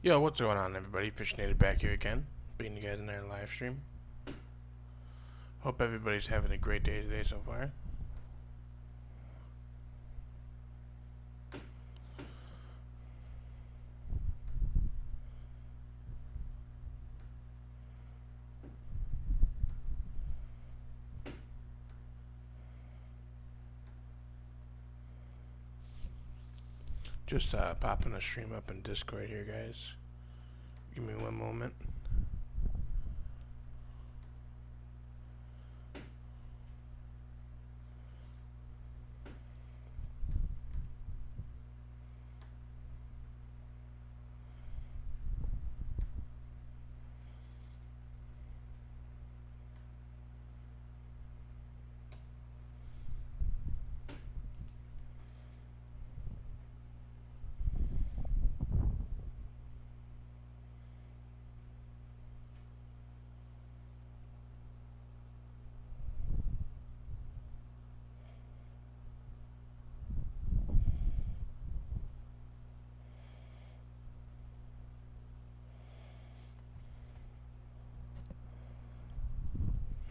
Yo, what's going on, everybody? Fishinated back here again, beating you guys in our live stream. Hope everybody's having a great day today so far. Just popping a stream up in Discord here, guys. Give me one moment.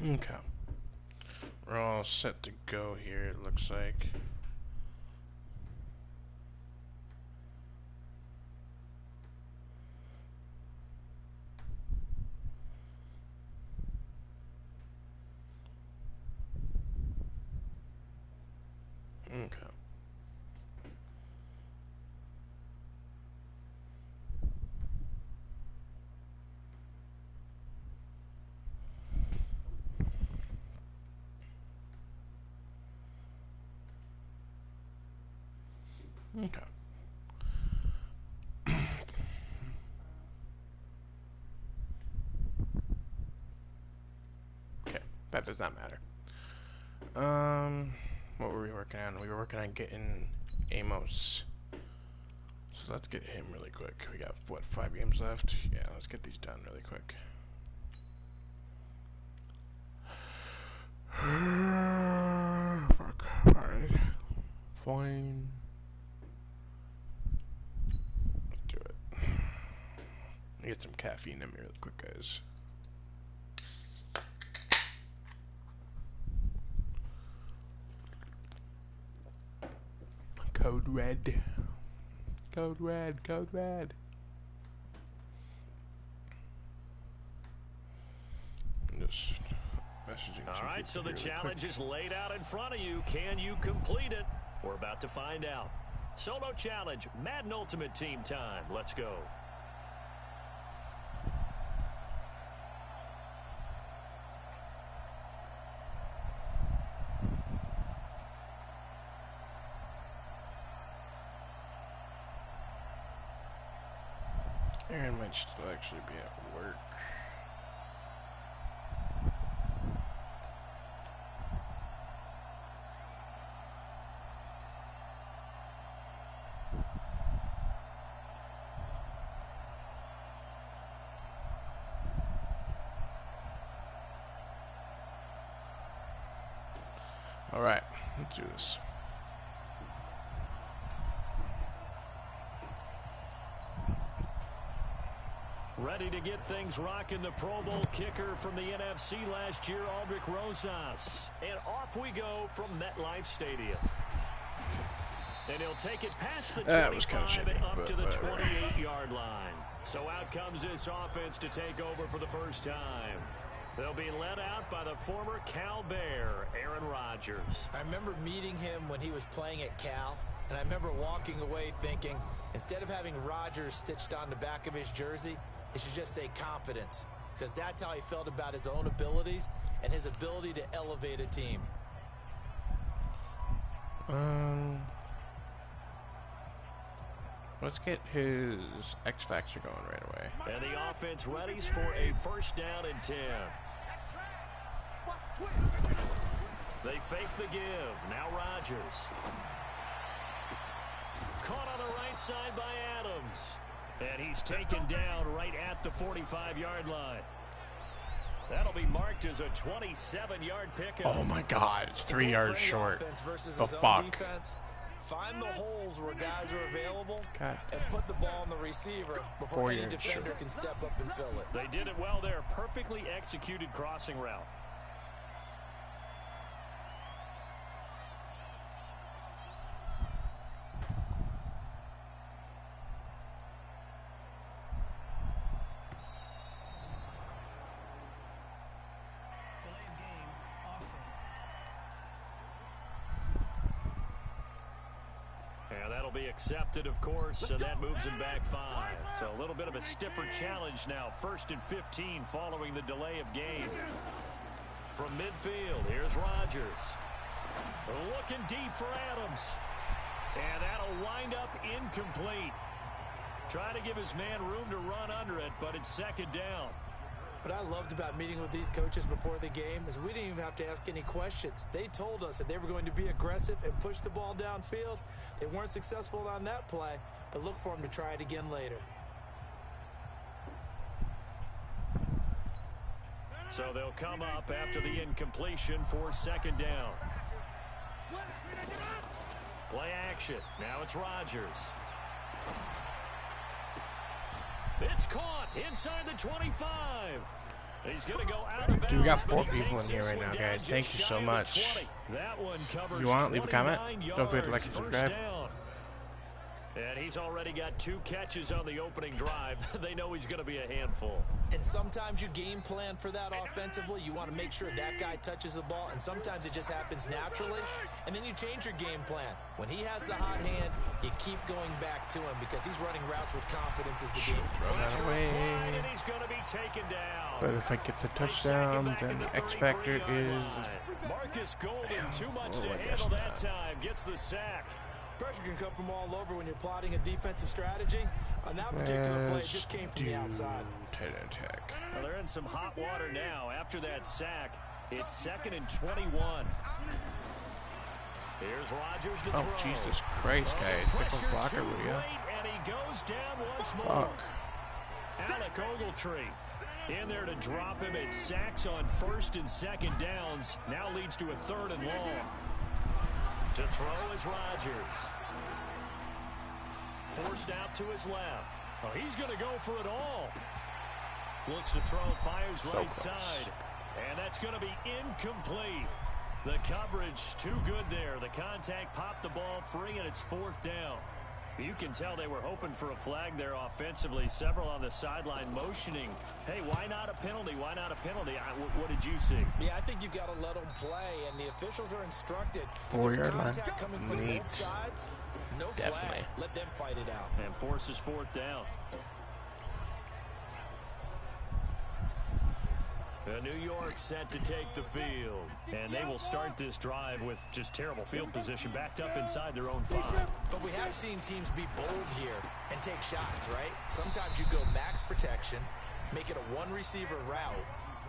Okay. We're all set to go here, it looks like. Okay. Okay. Okay, that does not matter. What were we working on? We were working on getting Amos. So let's get him really quick. We got, what, 5 games left? Yeah, let's get these done really quick. Fuck. Alright. Fine. Let's do it. Let me get some caffeine in me really quick, guys. Code red. Code red. Code red. I'm just messaging. All right, so the challenge is laid out in front of you. Can you complete it? We're about to find out. Solo challenge, Madden Ultimate Team time. Let's go. Aaron might still actually be at work. Alright, let's do this. Ready to get things rocking, the Pro Bowl kicker from the NFC last year, Aldrich Rosas. And off we go from MetLife Stadium. And he'll take it past the 25 and up to the 28-yard line. So out comes this offense to take over for the first time. They'll be led out by the former Cal Bear, Aaron Rodgers. I remember meeting him when he was playing at Cal, and I remember walking away thinking, instead of having Rodgers stitched on the back of his jersey, it should just say confidence, because that's how he felt about his own abilities and his ability to elevate a team. Let's get his X Factor going right away. And the offense readies for a first down and 10. They fake the give. Now Rodgers. Caught on the right side by Adams. And he's taken down right at the 45-yard line. That'll be marked as a 27-yard pickup. Oh my God, it's 3 yards short. The fuck. Find the holes where guys are available God. and put the ball on the receiver before any defender can step up and fill it. They did it well there. Perfectly executed crossing route. And that'll be accepted, of course, and that moves him back 5. So a little bit of a stiffer challenge now. 1st and 15 following the delay of game. From midfield, here's Rodgers. Looking deep for Adams. And that'll wind up incomplete. Trying to give his man room to run under it, but it's 2nd down. What I loved about meeting with these coaches before the game is we didn't even have to ask any questions. They told us that they were going to be aggressive and push the ball downfield. They weren't successful on that play, but look for them to try it again later. So they'll come up after the incompletion for 2nd down. Play action. Now it's Rodgers. It's caught inside the 25. He's going to go out of bounds. Dude, we got 4 people in here right now, guys. Thank you so much. That one covers. If you want, leave a comment. Don't forget to like and subscribe. And he's already got 2 catches on the opening drive. They know he's going to be a handful. And sometimes you game plan for that offensively. You want to make sure that guy touches the ball, and sometimes it just happens naturally. And then you change your game plan. When he has the hot hand, you keep going back to him because he's running routes with confidence as the game. Pressure applied, and he's going to be taken down. But if I get the touchdown, then the X factor is... Marcus Golden, too much to handle that time. Gets the sack. Pressure can come from all over when you're plotting a defensive strategy. On that particular play, it just came from the outside. Tight attack. Well, they're in some hot water now. After that sack, it's 2nd and 21. Here's Rodgers to throw. Oh, Jesus Christ, guys. Different blocker, will ya? And he goes down once more. Fuck. Alec Ogletree in there to drop him. It sacks on 1st and 2nd downs. Now leads to a 3rd and long. To throw is Rodgers. Forced out to his left. Oh, he's going to go for it all. Looks to throw, fires right side. And that's going to be incomplete. The coverage too good there. The contact popped the ball free, and it's 4th down. You can tell they were hoping for a flag there offensively. Several on the sideline motioning. Hey, why not a penalty? Why not a penalty? What did you see? Yeah, I think you've got to let them play, and the officials are instructed. If 4-yard line. Contact coming from both sides, no flag. Let them fight it out. And forces 4th down. New York set to take the field. And they will start this drive with just terrible field position, backed up inside their own 5. But we have seen teams be bold here and take shots, right? Sometimes you go max protection, make it a 1-receiver route,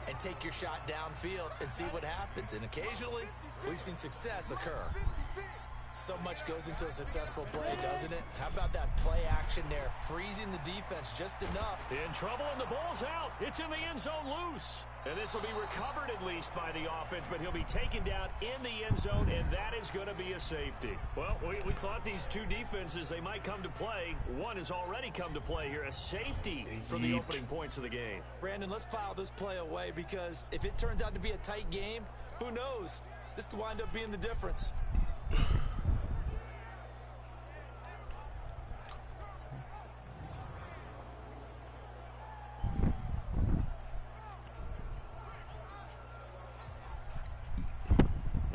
and take your shot downfield and see what happens. And occasionally, we've seen success occur. So much goes into a successful play, doesn't it? How about that play action there, freezing the defense just enough? In trouble, and the ball's out. It's in the end zone loose. And this will be recovered at least by the offense, but he'll be taken down in the end zone, and that is going to be a safety. Well, we thought these 2 defenses, they might come to play. One has already come to play here, a safety for the opening points of the game. Brandon, let's file this play away because if it turns out to be a tight game, who knows? This could wind up being the difference.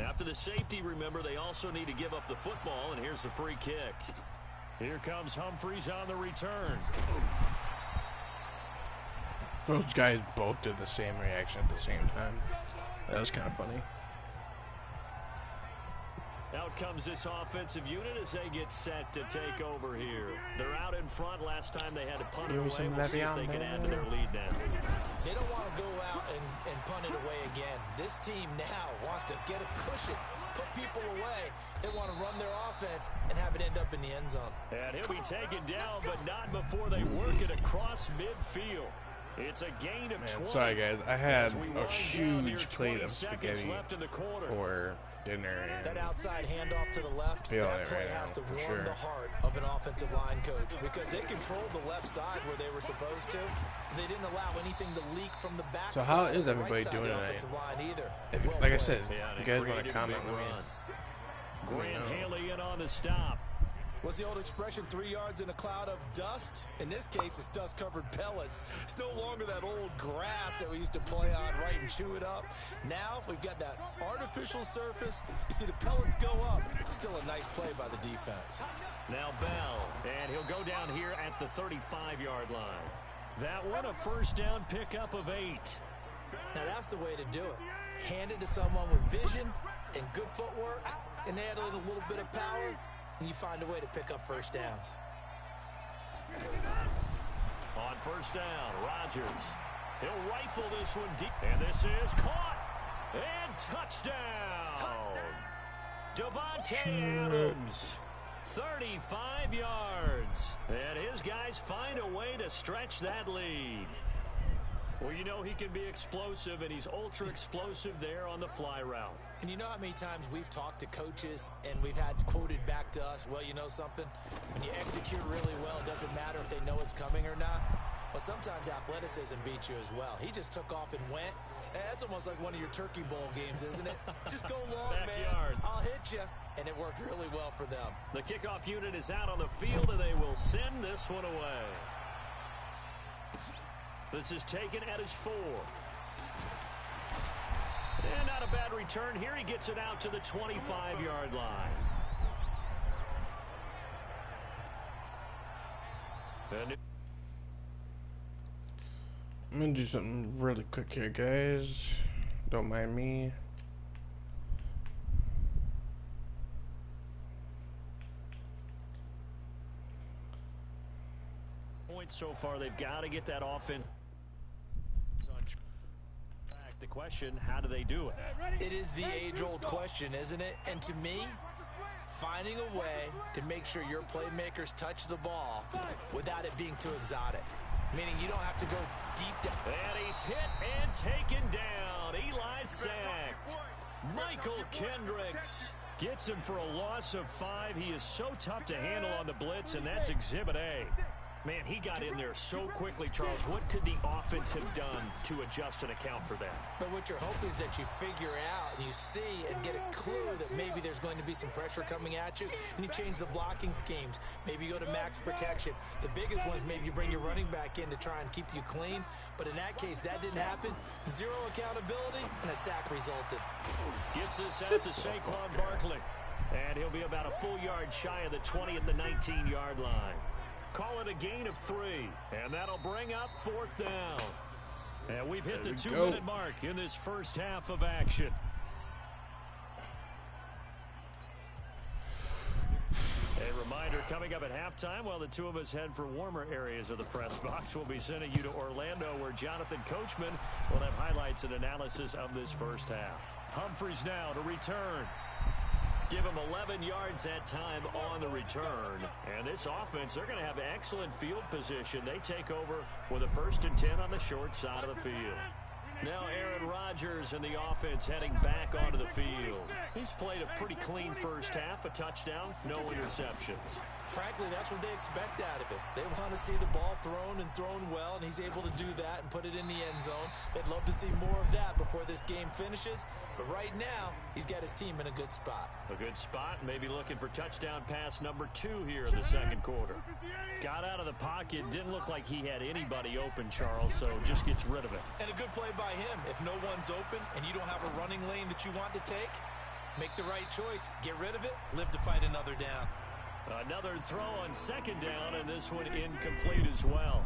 After the safety, remember, they also need to give up the football, and here's the free kick. Here comes Humphries on the return. Those guys both did the same reaction at the same time. That was kind of funny. Out comes this offensive unit as they get set to take over here. They're out in front. Last time they had to punt it away. We'll see if they can add to their lead now. They don't want to go out and punt it away again. This team now wants to get a cushion, put people away. They want to run their offense and have it end up in the end zone. And he'll be taken down, but not before they work it across midfield. It's a gain of 20. Sorry, guys. I had a huge plate of spaghetti for dinner. That outside handoff to the left, that play has to warm the heart of an offensive line coach because they controlled the left side where they were supposed to. They didn't allow anything to leak from the back side. So how is everybody doing tonight? Like I said, you guys want to comment with me? Grant Haley in on the stop. What's the old expression, 3 yards in a cloud of dust? In this case, it's dust-covered pellets. It's no longer that old grass that we used to play on, right, and chew it up. Now we've got that artificial surface. You see the pellets go up. Still a nice play by the defense. Now Bell, and he'll go down here at the 35-yard line. That one a first down pickup of 8. Now that's the way to do it. Hand it to someone with vision and good footwork, and add in a little bit of power, and you find a way to pick up first downs. On first down, Rodgers. He'll rifle this one deep. And this is caught. And touchdown. Devontae Adams. 35 yards. And his guys find a way to stretch that lead. Well, you know he can be explosive, and he's ultra-explosive there on the fly route. And you know how many times we've talked to coaches and we've had quoted back to us, well, you know something? When you execute really well, it doesn't matter if they know it's coming or not. Well, sometimes athleticism beats you as well. He just took off and went. And that's almost like one of your Turkey Bowl games, isn't it? Just go long, Backyard. man. I'll hit you. And it worked really well for them. The kickoff unit is out on the field, and they will send this one away. This is taken at his 4. And not a bad return here. He gets it out to the 25-yard line. And I'm going to do something really quick here, guys. Don't mind me. Points so far. They've got to get that offense. The question, how do they do it? It is the age-old question, isn't it? And to me, finding a way to make sure your playmakers touch the ball without it being too exotic. Meaning you don't have to go deep down. And he's hit and taken down. Eli sacked. Michael Kendricks gets him for a loss of 5. He is so tough to handle on the blitz, and that's Exhibit A. Man, he got in there so quickly, Charles. What could the offense have done to adjust and account for that? But what you're hoping is that you figure out and you see and get a clue that maybe there's going to be some pressure coming at you, and you change the blocking schemes. Maybe you go to max protection. The biggest one is maybe you bring your running back in to try and keep you clean. But in that case, that didn't happen. 0 accountability, and a sack resulted. Gets us out to Saquon Barkley. And he'll be about a full yard shy of the 20 at the 19-yard line. Call it a gain of 3, and that'll bring up 4th down. And we've hit the 2-minute mark in this first half of action. A reminder coming up at halftime while the two of us head for warmer areas of the press box. We'll be sending you to Orlando where Jonathan Coachman will have highlights and analysis of this first half. Humphries now to return. Give him 11 yards that time on the return. And this offense, they're going to have excellent field position. They take over with a 1st and 10 on the short side of the field. Now Aaron Rodgers and the offense heading back onto the field. He's played a pretty clean first half, a touchdown, no interceptions. Frankly, that's what they expect out of him. They want to see the ball thrown and thrown well, and he's able to do that and put it in the end zone. They'd love to see more of that before this game finishes. But right now, he's got his team in a good spot. A good spot, maybe looking for touchdown pass number 2 here in the second quarter. Got out of the pocket, didn't look like he had anybody open, Charles, so just gets rid of it. And a good play by him. If no one's open and you don't have a running lane that you want to take, make the right choice. Get rid of it, live to fight another down. Another throw on 2nd down, and this one incomplete as well.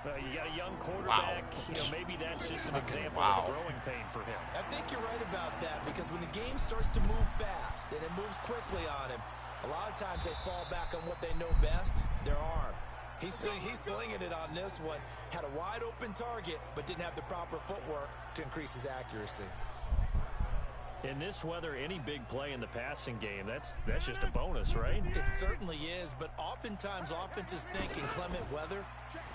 You got a young quarterback. Wow. You know, maybe that's just an example of a growing pain for him. I think you're right about that because when the game starts to move fast and it moves quickly on him, a lot of times they fall back on what they know best, their arm. He's slinging it on this one. Had a wide open target, but didn't have the proper footwork to increase his accuracy. In this weather, any big play in the passing game, that's just a bonus, right? It certainly is, but oftentimes offenses think inclement weather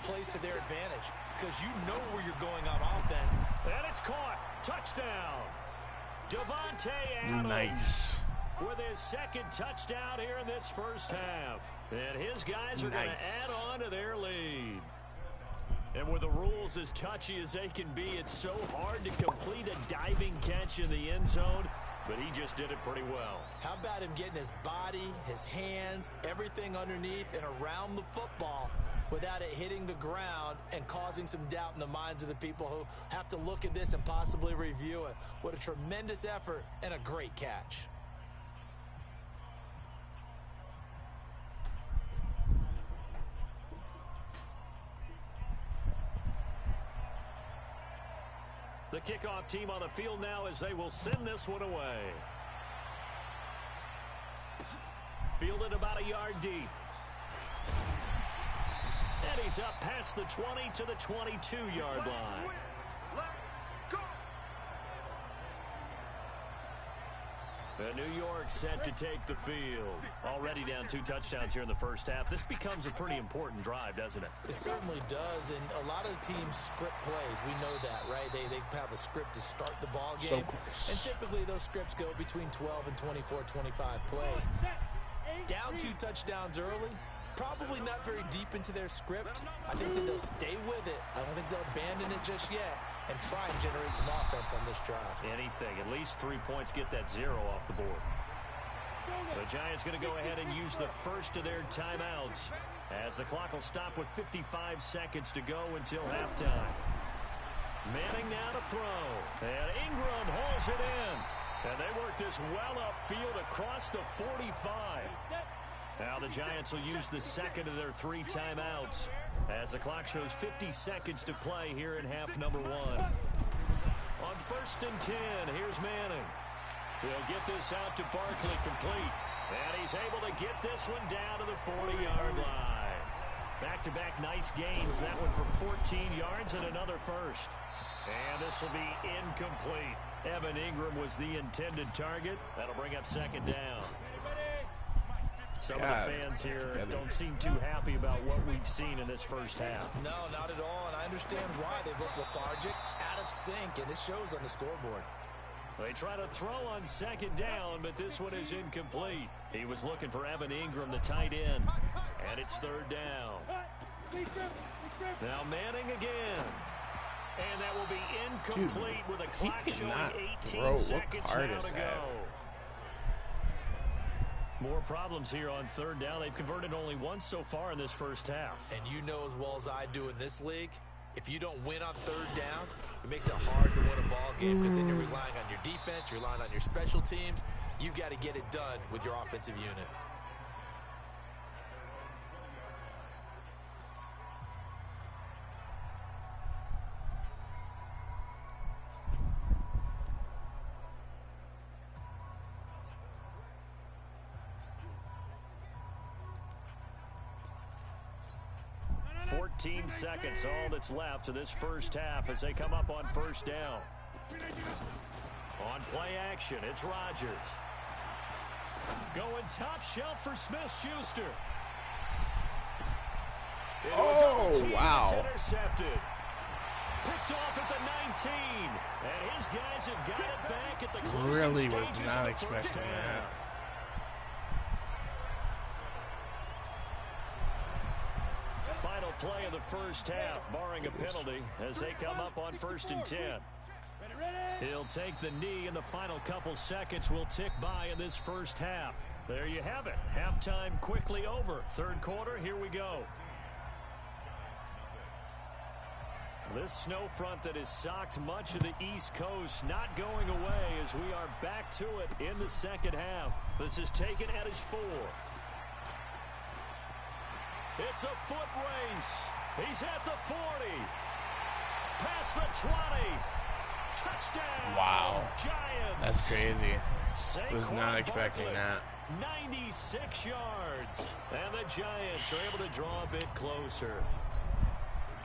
plays to their advantage because you know where you're going on offense. And it's caught. Touchdown. Devontae Adams. Nice. With his second touchdown here in this first half. And his guys are going to add on to their lead. And with the rules as touchy as they can be, it's so hard to complete a diving catch in the end zone, but he just did it pretty well. How about him getting his body, his hands, everything underneath and around the football without it hitting the ground and causing some doubt in the minds of the people who have to look at this and possibly review it. What a tremendous effort and a great catch. The kickoff team on the field now as they will send this one away. Fielded about a yard deep. And he's up past the 20 to the 22-yard line. The New York set to take the field. Already down 2 touchdowns here in the first half. This becomes a pretty important drive, doesn't it? It certainly does, and a lot of the teams script plays. We know that, right? They have a script to start the ball game. And typically those scripts go between 12 and 24, 25 plays. Down 2 touchdowns early, probably not very deep into their script. I think that they'll stay with it. I don't think they'll abandon it just yet and try and generate some offense on this drive. Anything. At least 3 points, get that 0 off the board. The Giants going to go ahead and use the first of their timeouts as the clock will stop with 55 seconds to go until halftime. Manning now to throw. And Ingram hauls it in. And they work this well upfield across the 45. Now the Giants will use the second of their 3 timeouts as the clock shows 50 seconds to play here in half number 1. On 1st and 10, here's Manning. He'll get this out to Barkley complete. And he's able to get this one down to the 40-yard line. Back-to-back nice gains. That one for 14 yards and another first. And this will be incomplete. Evan Ingram was the intended target. That'll bring up 2nd down. Some of the fans here don't seem too happy about what we've seen in this first half. No, not at all, and I understand why. They look lethargic, out of sync, and it shows on the scoreboard. They try to throw on 2nd down, but this one is incomplete. He was looking for Evan Ingram, the tight end, and it's 3rd down. Now Manning again. And that will be incomplete with a clock showing 18 seconds now to go. More problems here on 3rd down. They've converted only once so far in this first half. And you know as well as I do in this league, if you don't win on 3rd down, it makes it hard to win a ball game because then you're relying on your defense, you're relying on your special teams. You've got to get it done with your offensive unit. Seconds, all that's left of this first half as they come up on 1st down. On play action, it's Rodgers. Going top shelf for Smith-Schuster. Oh, wow. Intercepted. Picked off at the 19. And his guys have got it back at the closing Really was stages not of the expecting first that. half. Final play of the first half, barring a penalty, as they come up on 1st and 10. He'll take the knee, and the final couple seconds will tick by in this first half. There you have it. Halftime quickly over. 3rd quarter, here we go. This snow front that has socked much of the East Coast not going away as we are back to it in the 2nd half. This is taken at his 4. It's a foot race. He's at the 40. Past the 20. Touchdown. Wow. Giants. That's crazy. Was Saquon not expecting Barkley, that. 96 yards. And the Giants are able to draw a bit closer.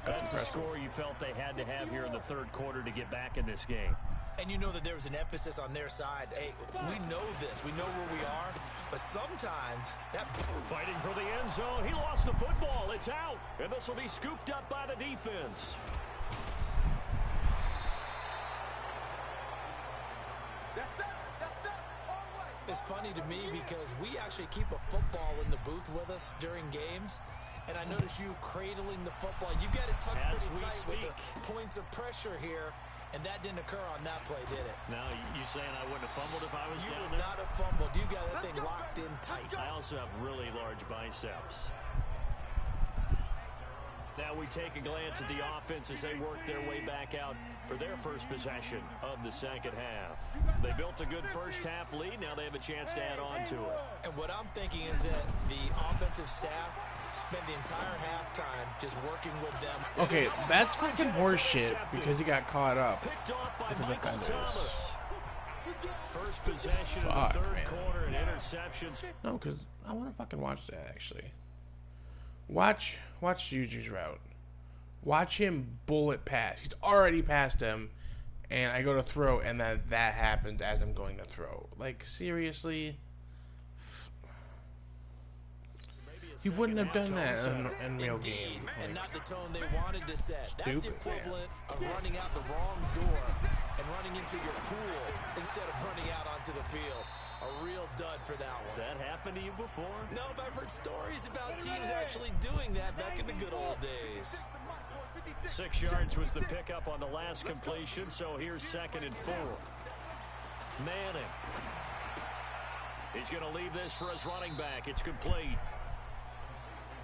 That's the score you felt they had to have here in the 3rd quarter to get back in this game. And you know that there was an emphasis on their side. Hey, we know this. We know where we are. But sometimes that... Fighting for the end zone. He lost the football. It's out. And this will be scooped up by the defense. It's funny to me because we actually keep a football in the booth with us during games. And I notice you cradling the football. You got it tucked pretty tight with the points of pressure here. And that didn't occur on that play, did it? Now, you saying I wouldn't have fumbled if I was down there? You would not have fumbled. You got that thing locked in tight. I also have really large biceps. Now we take a glance at the offense as they work their way back out for their first possession of the second half. They built a good first half lead. Now they have a chance to add on to it. And what I'm thinking is that the offensive staff spent the entire halftime just working with them. Okay, that's fucking horseshit because he got caught up. Picked off by As a Michael defender. Thomas. First possession Fuck, in the third man. quarter and interceptions. No, because I want to fucking watch that, actually. Watch Juju's route. Watch him bullet pass. He's already passed him, and I go to throw, and then that happens as I'm going to throw. Like, seriously? He wouldn't have done that in real game. And Like, not the tone they wanted to set. That's the Stupid, equivalent of running out the wrong door and running into your pool instead of running out onto the field. A real dud for that one. Has that happened to you before? No, but I've heard stories about teams actually doing that back in the good old days. 6 yards was the pickup on the last completion, so here's 2nd and 4. Manning. He's going to leave this for his running back. It's complete.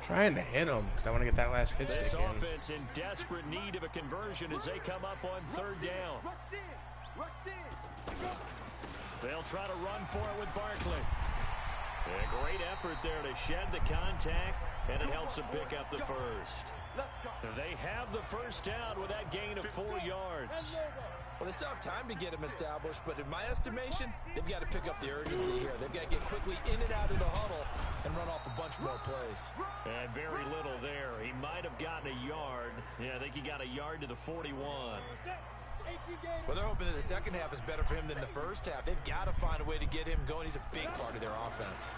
trying to hit him because I want to get that last hit This stick in. offense in desperate need of a conversion as they come up on 3rd down. They'll try to run for it with Barkley. A great effort there to shed the contact, and it helps them pick up the first. They have the first down with that gain of 4 yards. Well, they still have time to get him established, but in my estimation, they've got to pick up the urgency here. They've got to get quickly in and out of the huddle and run off a bunch more plays. And very little there. He might have gotten a yard. Yeah, I think he got a yard to the 41. Well, they're hoping that the second half is better for him than the first half. They've got to find a way to get him going. He's a big part of their offense.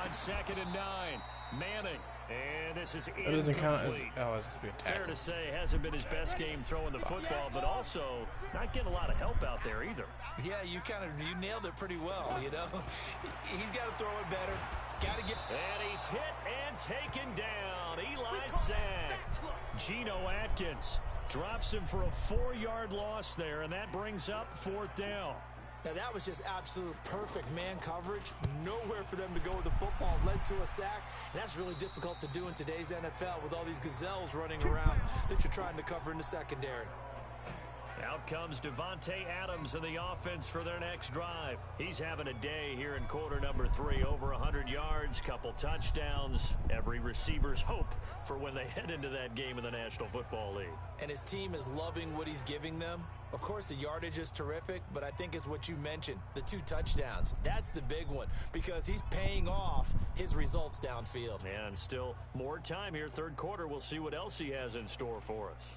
On 2nd and 9, Manning. And this is That doesn't count as, incomplete. oh, it's to be a Fair tackle. to say, hasn't been his best game throwing the football, but also not getting a lot of help out there either. Yeah, you nailed it pretty well, you know. He's got to throw it better. Got to get... And he's hit and taken down. Eli sacked. Geno Atkins drops him for a 4-yard loss there, and that brings up 4th down. Now, that was just absolute perfect man coverage. Nowhere for them to go with the football. Led to a sack. And that's really difficult to do in today's NFL with all these gazelles running around that you're trying to cover in the secondary. Out comes Devontae Adams in the offense for their next drive. He's having a day here in quarter number 3. Over 100 yards, couple touchdowns. Every receiver's hope for when they head into that game in the National Football League. And his team is loving what he's giving them. Of course, the yardage is terrific, but I think it's what you mentioned, the 2 touchdowns. That's the big one because he's paying off his results downfield. And still more time here, 3rd quarter. We'll see what else he has in store for us.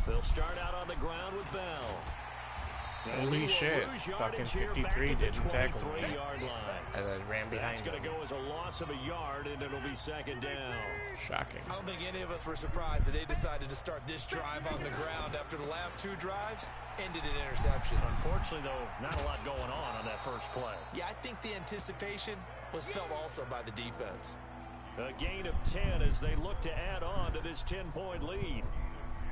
They'll start out on the ground with Bell. Holy shit. Fucking 53 didn't tackle me. 23-yard line. As I ran behind That's going to him. go as a loss of a yard, and it'll be 2nd down. Shocking. I don't think any of us were surprised that they decided to start this drive on the ground after the last 2 drives ended in interceptions. Unfortunately, though, not a lot going on that first play. Yeah, I think the anticipation was felt also by the defense. A gain of 10 as they look to add on to this 10-point lead.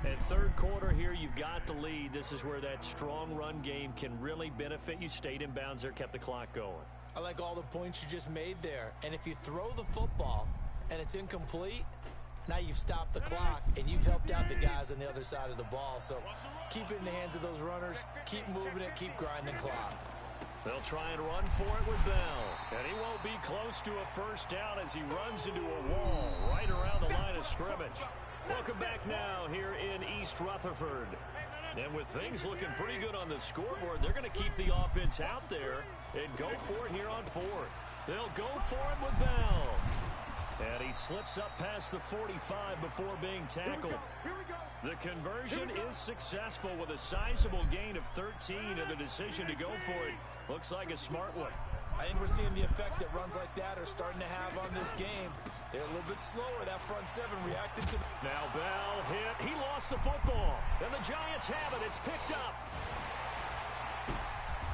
And 3rd quarter here, you've got the lead. This is where that strong run game can really benefit you. Stayed in bounds there, kept the clock going. I like all the points you just made there. And if you throw the football and it's incomplete, now you've stopped the clock and you've helped out the guys on the other side of the ball. So keep it in the hands of those runners. Keep moving it. Keep grinding clock. They'll try and run for it with Bell. And he won't be close to a first down as he runs into a wall right around the line of scrimmage. Welcome back now here in East Rutherford. And with things looking pretty good on the scoreboard, they're going to keep the offense out there and go for it here on 4th. They'll go for it with Bell. And he slips up past the 45 before being tackled. The conversion is successful with a sizable gain of 13, and the decision to go for it looks like a smart one. I think we're seeing the effect that runs like that are starting to have on this game. They're a little bit slower. That front seven reacted to... Now Bell hit. He lost the football. And the Giants have it. It's picked up.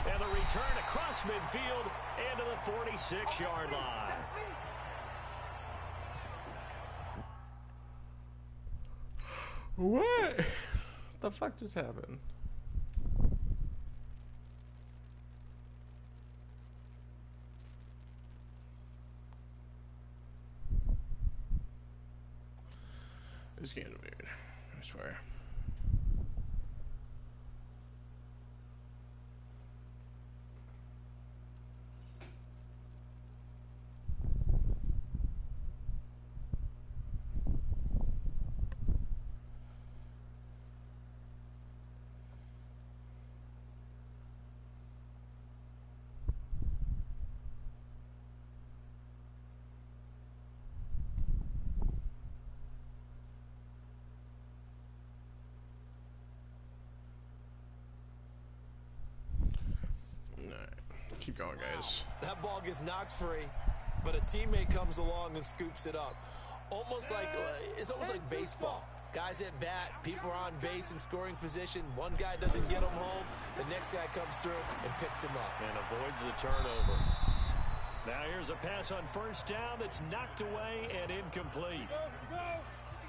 And the return across midfield and to the 46-yard line. What the fuck just happened? This game's weird, I swear. Keep going, guys. That ball gets knocked free, but a teammate comes along and scoops it up. It's almost like baseball. Guys at bat, people are on base in scoring position. One guy doesn't get him home. The next guy comes through and picks him up. And avoids the turnover. Now here's a pass on first down that's knocked away and incomplete.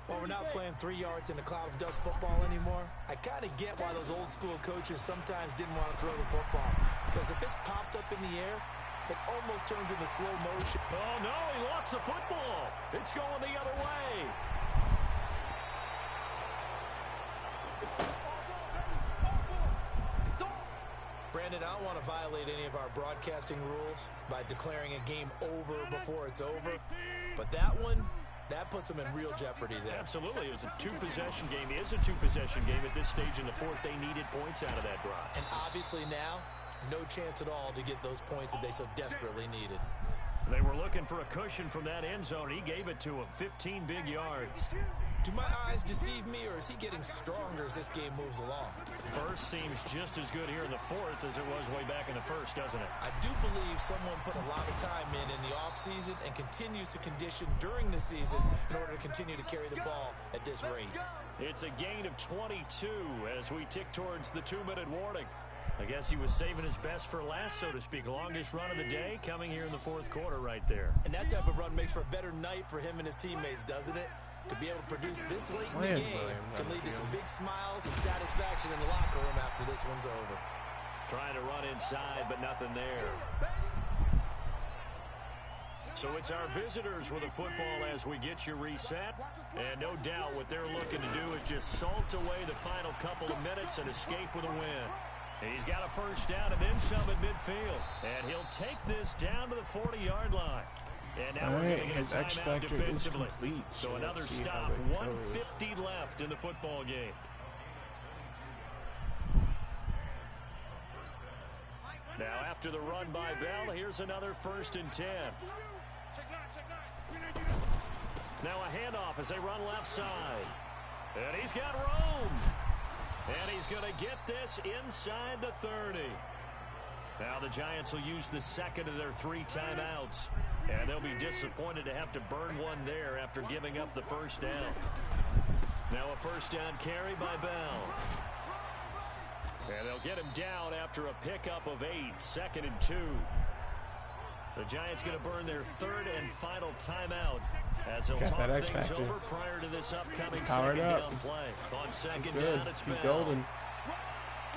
Well, we're not playing 3 yards in a cloud of dust football anymore. I kind of get why those old school coaches sometimes didn't want to throw the football. Because if it's popped up in the air, it almost turns into slow motion. Oh, no, he lost the football. It's going the other way. Brandon, I don't want to violate any of our broadcasting rules by declaring a game over before it's over. But that one... that puts them in real jeopardy there. Absolutely. It was a two-possession game. It is a two-possession game at this stage in the fourth. They needed points out of that drive. And obviously now, no chance at all to get those points that they so desperately needed. They were looking for a cushion from that end zone. He gave it to him. 15 big yards. Do my eyes deceive me, or is he getting stronger as this game moves along? First seems just as good here in the fourth as it was way back in the first, doesn't it? I do believe someone put a lot of time in the offseason and continues to condition during the season in order to continue to carry the ball at this rate. It's a gain of 22 as we tick towards the 2-minute warning. I guess he was saving his best for last, so to speak. Longest run of the day coming here in the fourth quarter right there. And that type of run makes for a better night for him and his teammates, doesn't it? To be able to produce this late in the game can lead to some big smiles and satisfaction in the locker room after this one's over. Trying to run inside, but nothing there. So it's our visitors with a football as we get you reset. And no doubt what they're looking to do is just salt away the final couple of minutes and escape with a win. He's got a first down and then some at midfield. And he'll take this down to the 40-yard line. And now we're getting a timeout defensively. So another stop, 1:50 left in the football game. Now after the run by Bell, here's another 1st and 10. Now a handoff as they run left side. And he's got room. And he's going to get this inside the 30. Now the Giants will use the second of their 3 timeouts. And they'll be disappointed to have to burn one there after giving up the first down. Now a first down carry by Bell. And they'll get him down after a pickup of 8, 2nd and 2. The Giants going to burn their 3rd and final timeout as they'll talk things over prior to this upcoming second down play. On second down, it's Bell.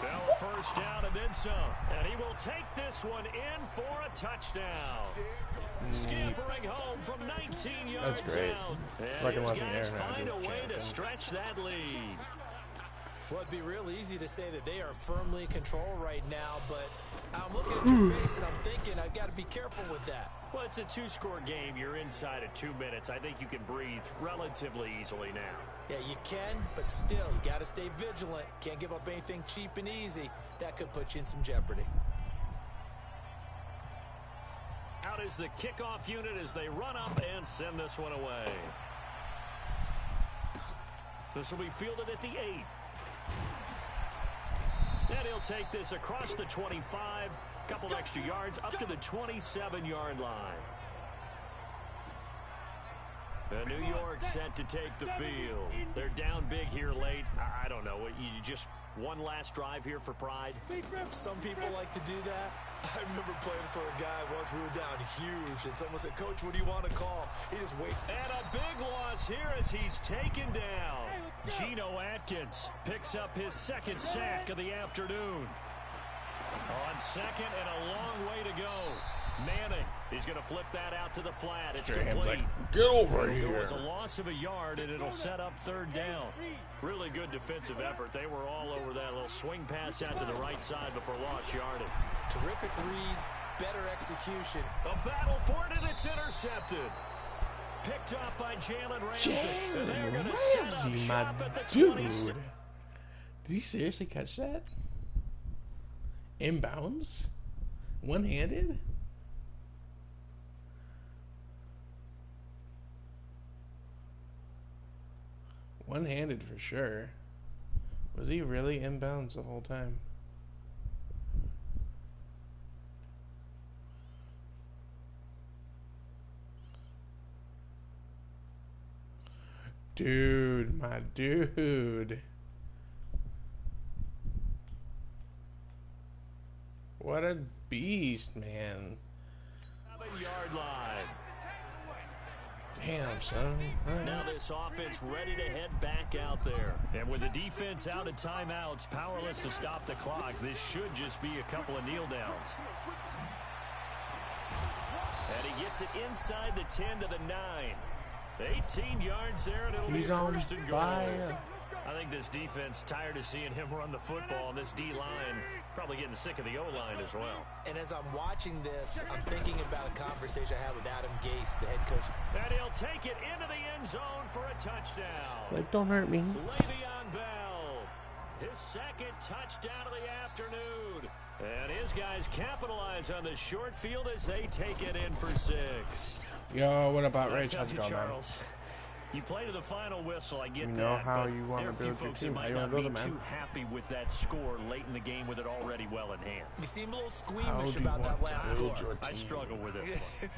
Bell first down and then some. And he will take this one in for a touchdown. Scampering home from 19 yards out. And his guys find a way to stretch that lead. Well, it'd be real easy to say that they are firmly in control right now, but I'm looking at your face and I'm thinking I've got to be careful with that. Well, it's a 2-score game. You're inside of 2 minutes. I think you can breathe relatively easily now. Yeah, you can, but still, you got to stay vigilant. Can't give up anything cheap and easy. That could put you in some jeopardy. Out out as the kickoff unit as they run up and send this one away. This will be fielded at the 8. And he'll take this across the 25, couple extra yards up to the 27-yard line. New York set to take the field. They're down big here late. I don't know. You just one last drive here for pride? Some people like to do that. I remember playing for a guy once. We were down huge, and someone said, "Coach, what do you want to call?" He just wait. And a big loss here as he's taken down. Geno Atkins picks up his second sack of the afternoon. On second and a long way to go. Manning, he's going to flip that out to the flat. It's complete. Like, get over here. It was a loss of a yard, and it'll set up third down. Really good defensive effort. They were all over that little swing pass out to the right side before lost yardage. Terrific read, better execution. A battle for it, and it's intercepted. Picked up by Jalen Ramsey. And they're going to set up shop at the 26. Did he seriously catch that? Inbounds? One-handed? One-handed for sure. Was he really inbounds the whole time? Dude, my dude. What a beast, man. 7-yard line. Damn, son. Right. Now this offense ready to head back out there. And with the defense out at timeouts, powerless to stop the clock, this should just be a couple of kneel downs. And he gets it inside the 10 to the 9. 18 yards there, and it'll be first and goal. I think this defense tired of seeing him run the football, and this D-line probably getting sick of the O-line as well. And as I'm watching this, I'm thinking about a conversation I had with Adam Gase, the head coach. And he'll take it into the end zone for a touchdown. Like, don't hurt me. Le'Veon Bell, his second touchdown of the afternoon. And his guys capitalize on the short field as they take it in for 6. Yo, what about Rich? How's it going, Charles? You play to the final whistle, I get you know that, how but you want there are to a few build your folks that team. might not be too happy with that score late in the game with it already well in hand. You seem a little squeamish about that last score. I struggle with this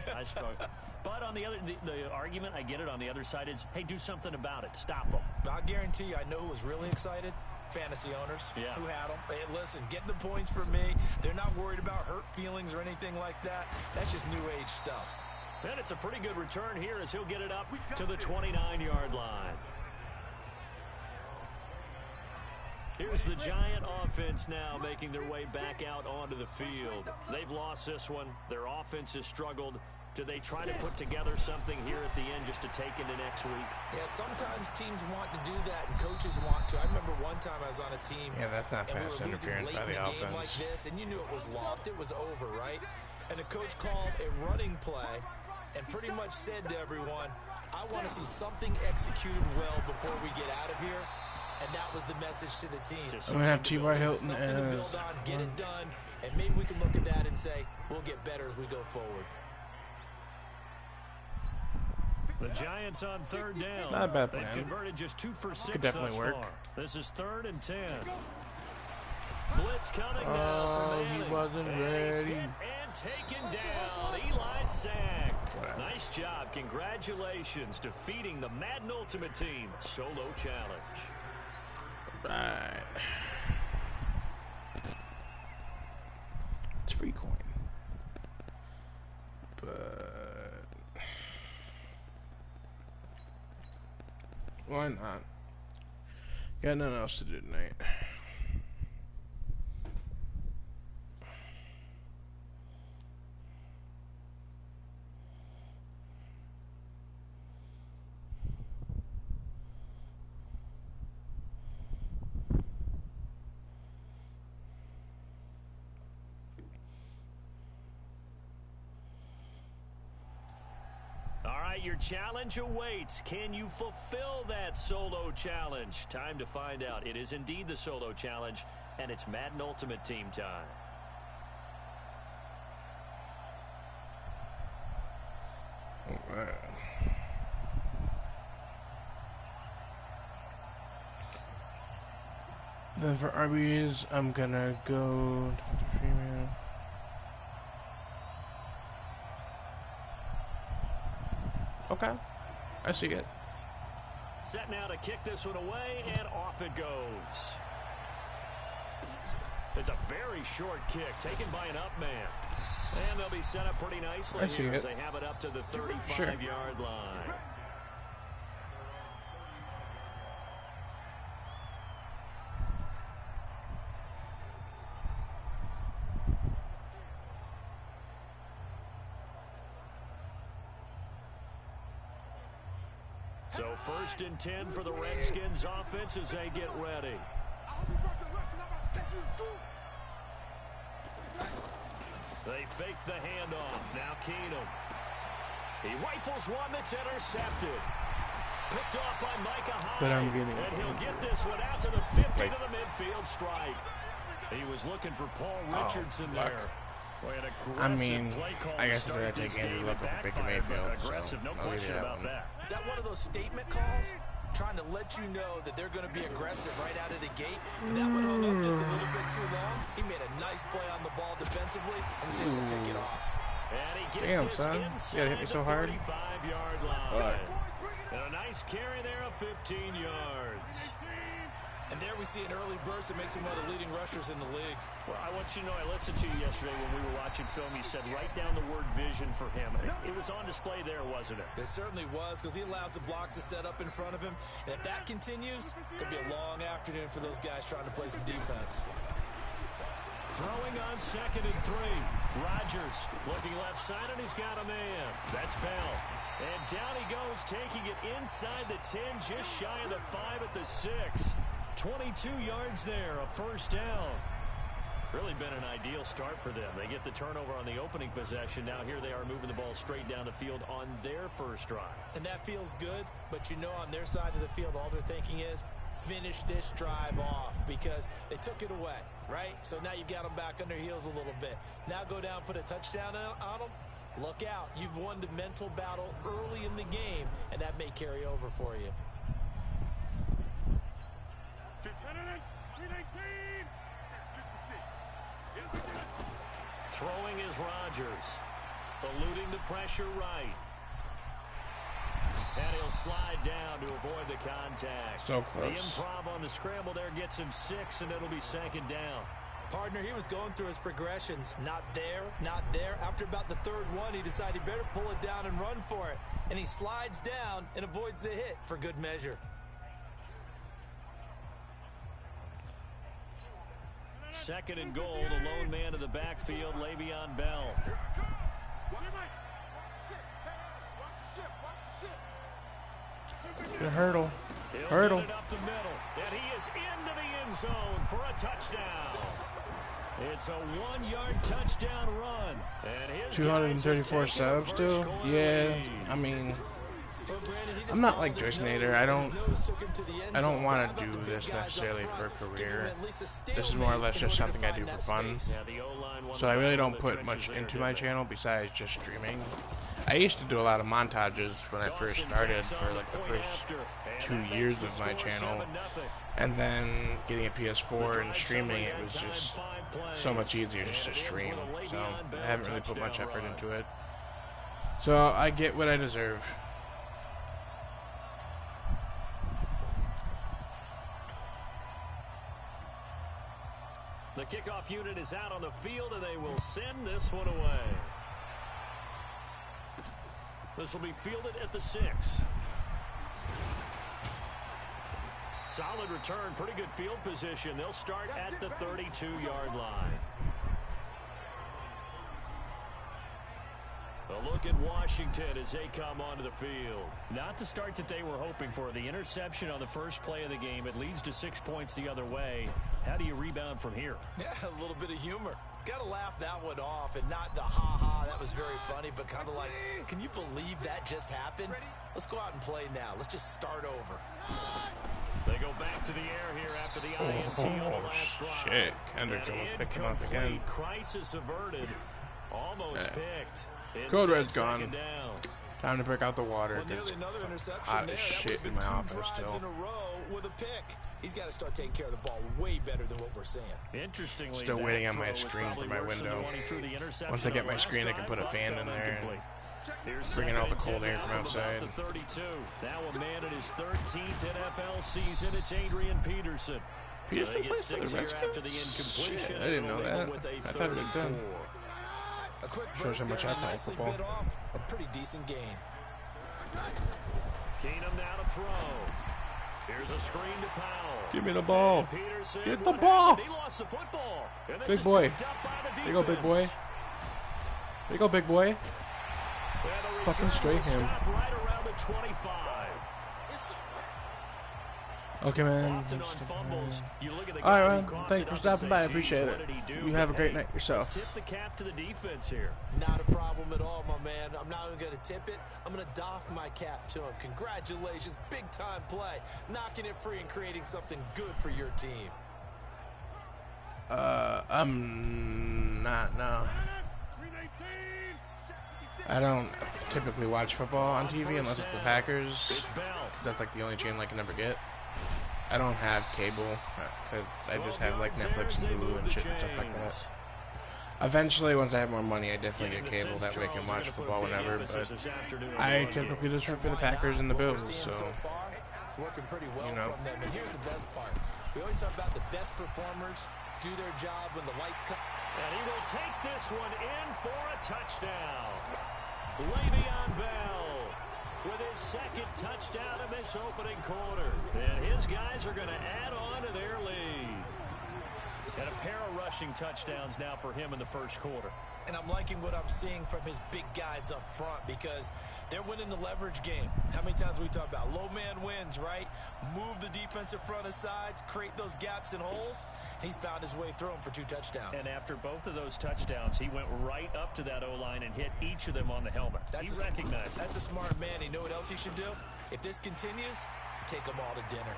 one. I struggle. But on the other, the argument, I get it, on the other side is, hey, do something about it. Stop them. I guarantee you, I know who was really excited. Fantasy owners who had them. Hey, listen, get the points for me. They're not worried about hurt feelings or anything like that. That's just new age stuff. And it's a pretty good return here as he'll get it up to the 29-yard line. Here's the Giant offense now making their way back out onto the field. They've lost this one. Their offense has struggled. Do they try to put together something here at the end just to take into next week? Yeah, sometimes teams want to do that and coaches want to. I remember one time I was on a team. Yeah, that's not pass interference by the offense. Game like this, and you knew it was lost. It was over, right? And the coach called a running play and pretty much said to everyone, I want to see something executed well before we get out of here. And that was the message to the team. I'm going to have T.Y. Hilton something to build on, get it done, and maybe we can look at that and say, we'll get better as we go forward. The Giants on third down. Not a bad plan. They've converted just 2 for 6 Could definitely thus work. far. This is 3rd and 10. Blitz coming now for Manning. He wasn't ready. And taken down. Eli sacked. Nice job. Congratulations defeating the Madden Ultimate Team solo challenge. Right. It's free coin. But why not? Got nothing else to do tonight. Your challenge awaits. Can you fulfill that solo challenge? Time to find out. It is indeed the solo challenge, and it's Madden Ultimate Team time. Then for RBs, I'm gonna go to Freeman. Okay, I see it. Set now to kick this one away, and off it goes. It's a very short kick taken by an up man. And they'll be set up pretty nicely here as they have it up to the 35-yard line. So 1st and 10 for the Redskins offense as they get ready. They fake the handoff. Now Keenum. He rifles one that's intercepted. Picked off by Micah Hyde. And he'll get this one out to the 50 to the midfield stripe. He was looking for Paul Richardson there. I mean, I guess they're going to take Andrew Luck over Baker Mayfield. Aggressive, no question about that. Is that one of those statement calls? Trying to let you know that they're going to be aggressive right out of the gate. That one hung up just a little bit too long. He made a nice play on the ball defensively and was able to pick it off. And he gets damn, son. You gotta hit me so hard. 35-yard line. And a nice carry there of 15 yards. And there we see an early burst that makes him one of the leading rushers in the league. Well, I want you to know, I listened to you yesterday when we were watching film. You said write down the word vision for him. It was on display there, wasn't it? It certainly was, because he allows the blocks to set up in front of him. And if that continues, it could be a long afternoon for those guys trying to play some defense. Throwing on 2nd and 3. Rodgers looking left side, and he's got a man. That's Bell. And down he goes, taking it inside the 10, just shy of the 5 at the 6. 22 yards there, a 1st down. Really been an ideal start for them. They get the turnover on the opening possession. Now here they are moving the ball straight down the field on their first drive. And that feels good, but you know on their side of the field, all they're thinking is, finish this drive off, because they took it away, right? So now you've got them back on their heels a little bit. Now go down, put a touchdown on them. Look out. You've won the mental battle early in the game, and that may carry over for you. Throwing is Rodgers. Eluding the pressure right. And he'll slide down to avoid the contact. So close. The improv on the scramble there gets him 6, and it'll be 2nd down. Partner, he was going through his progressions. Not there, not there. After about the 3rd one, he decided he better pull it down and run for it. And he slides down and avoids the hit for good measure. 2nd and goal, the lone man in the backfield, Le'Veon Bell. Good hurdle. He'll Hurdle. get it up the middle, and he is into the end zone for a touchdown. It's a 1-yard touchdown run. And his 234 subs still? Yeah, I mean, I'm not like Joyce Nader. I don't want to do this necessarily for a career. This is more or less just something I do for fun. So I really don't put much into my channel besides just streaming. I used to do a lot of montages when I first started for like the first 2 years of my channel. And then getting a PS4 and streaming, it was just so much easier just to stream. So I haven't really put much effort into it. So I get what I deserve. The kickoff unit is out on the field, and they will send this one away. This will be fielded at the 6. Solid return, pretty good field position. They'll start at the 32-yard line. A look at Washington as they come onto the field. Not the start that they were hoping for. The interception on the first play of the game. It leads to 6 points the other way. How do you rebound from here? Yeah, a little bit of humor. Got to laugh that one off, and not the ha-ha, that was very funny, but kind of like, can you believe that just happened? Let's go out and play now. Let's just start over. They go back to the air here after the INT on the last drive. Shit, Kendrick almost picked him up again. Crisis averted. Almost picked. Code Red's gone. Time to break out the water. Well, nearly another interception hot there. as shit That in my two office drives still. in a row with a pick. He's got to start taking care of the ball way better than what we're seeing. Interestingly, Still waiting on my screen for my window. Once I get my screen, I can put a fan in there and bring in all the cold air from outside. Now a man in his 13th NFL season, it's Adrian Peterson. Peterson plays for the Redskins? Shit, I didn't know that. I thought it was done. Shows how much I play football. A pretty decent game. Keenum now to throw. Here's a screen to Powell. Give me the ball. Get the ball. He lost the football. Big boy. There you go, big boy. There you go, big boy. Fucking straight him. Right around the 25. Okay, man. Alright, man. Thanks for stopping by. I appreciate it. You have a great night yourself. Tip the cap to the defense here. Not a problem at all, my man. I'm not even going to tip it. I'm going to doff my cap to him. Congratulations. Big-time play. Knocking it free and creating something good for your team. I'm not, no. I don't typically watch football on TV unless it's the Packers. That's like the only channel I can ever get. I don't have cable because I just have like Netflix and Hulu and shit and stuff like that. Eventually, once I have more money, I definitely get cable. That way I can watch football whenever. But I typically just root for the Packers and the Bills. So, working pretty well you know. from them. And here's the best part: we always talk about the best performers do their job when the lights come. And he will take this one in for a touchdown. Le'Veon Bell with his second touchdown in this opening quarter. And his guys are going to add on to their lead. And a pair of rushing touchdowns now for him in the first quarter. And I'm liking what I'm seeing from his big guys up front because they're winning the leverage game. How many times we talk about low man wins, right? Move the defensive front aside, create those gaps and holes. He's found his way through them for 2 touchdowns. And after both of those touchdowns, he went right up to that O-line and hit each of them on the helmet. He recognized. That's a smart man. You know what else he should do? If this continues, take them all to dinner.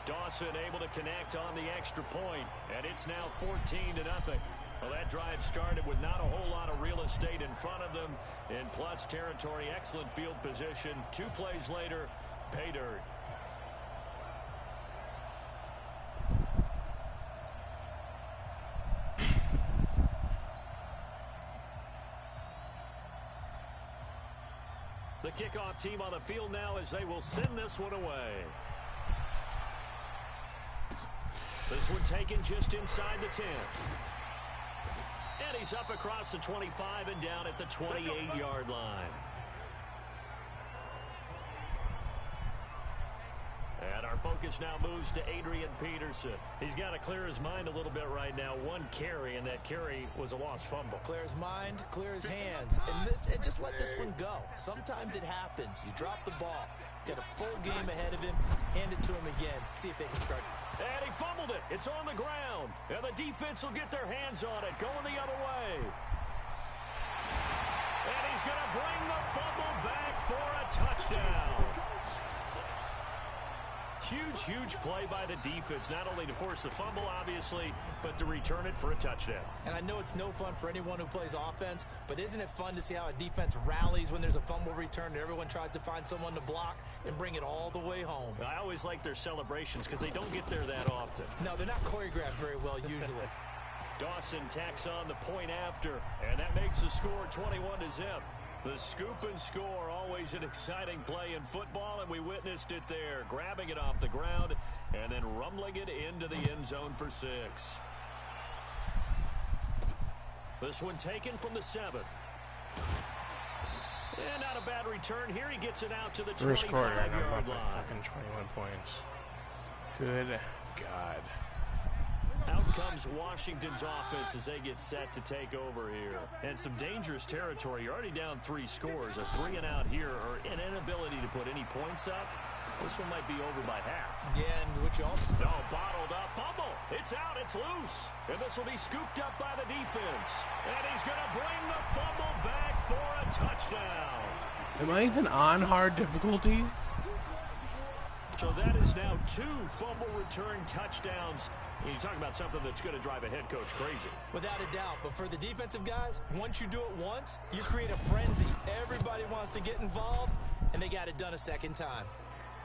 Dawson able to connect on the extra point, and it's now 14-0. Well, that drive started with not a whole lot of real estate in front of them. In plus territory, excellent field position. 2 plays later, pay dirt. The kickoff team on the field now as they will send this one away. This one taken just inside the 10. And he's up across the 25 and down at the 28-yard line. And our focus now moves to Adrian Peterson. He's got to clear his mind a little bit right now. 1 carry, and that carry was a lost fumble. Clear his mind, clear his hands, and just let this one go. Sometimes it happens. You drop the ball. Got a full game ahead of him. Hand it to him again. See if they can start. And he fumbled it. It's on the ground. And the defense will get their hands on it. Going the other way. And he's going to bring the fumble back for a touchdown. Huge play by the defense. Not only to force the fumble, obviously, but to return it for a touchdown. And I know it's no fun for anyone who plays offense, but isn't it fun to see how a defense rallies when there's a fumble return and everyone tries to find someone to block and bring it all the way home? I always like their celebrations because they don't get there that often. No, they're not choreographed very well usually. Dawson tacks on the point after, and that makes the score 21-0. The scoop and score, always an exciting play in football, and we witnessed it there. Grabbing it off the ground and then rumbling it into the end zone for 6. This one taken from the 7. And not a bad return here. He gets it out to the 25-yard line. Fucking 21 points. Good God. Out comes Washington's offense as they get set to take over here. And some dangerous territory. You're already down 3 scores. A 3 and out here, or an inability to put any points up. This one might be over by half. Yeah, and which also... No, bottled up. Fumble. It's out. It's loose. And this will be scooped up by the defense. And he's going to bring the fumble back for a touchdown. Am I even on hard difficulty? So that is now 2 fumble return touchdowns. You talk about something that's going to drive a head coach crazy. Without a doubt. But for the defensive guys, once you do it once, you create a frenzy. Everybody wants to get involved, and they got it done a second time.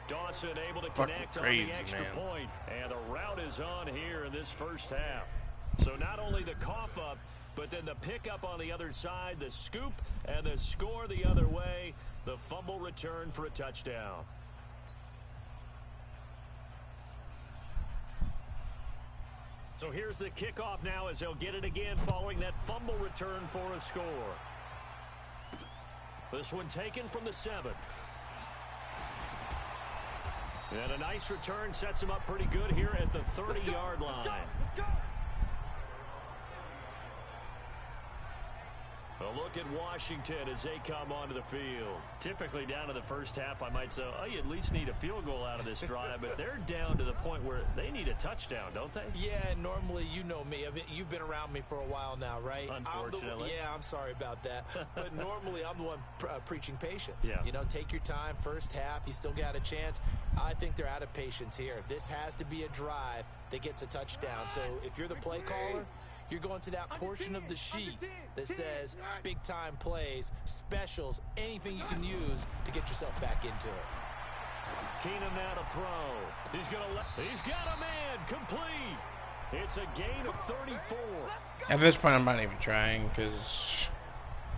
Dawson able to Fucking connect crazy, on the extra man. point. And the route is on here in this first half. So not only the cough up, but then the pickup on the other side, the scoop, and the score the other way. The fumble return for a touchdown. So here's the kickoff now as they'll get it again following that fumble return for a score. This one taken from the 7. And a nice return sets him up pretty good here at the 30-yard line. A look at Washington as they come onto the field. Typically down to the first half, I might say, oh, you at least need a field goal out of this drive, but they're down to the point where they need a touchdown, don't they? Yeah, normally, you know me. I mean, you've been around me for a while now, right? Unfortunately. I'm sorry about that. But normally, I'm the one preaching patience. Yeah. You know, take your time. First half, you still got a chance. I think they're out of patience here. This has to be a drive that gets a touchdown. So if you're the play caller, you're going to that portion of the sheet that says big-time plays, specials, anything you can use to get yourself back into it. Keenum now to throw. He's got a man complete. It's a gain of 34. At this point, I'm not even trying because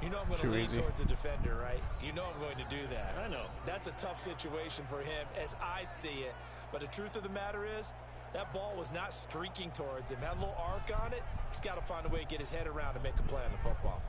You know I'm going to lean towards the defender, right? You know I'm going to do that. I know. That's a tough situation for him as I see it. But the truth of the matter is, that ball was not streaking towards him. Had a little arc on it. He's got to find a way to get his head around and make a play on the football.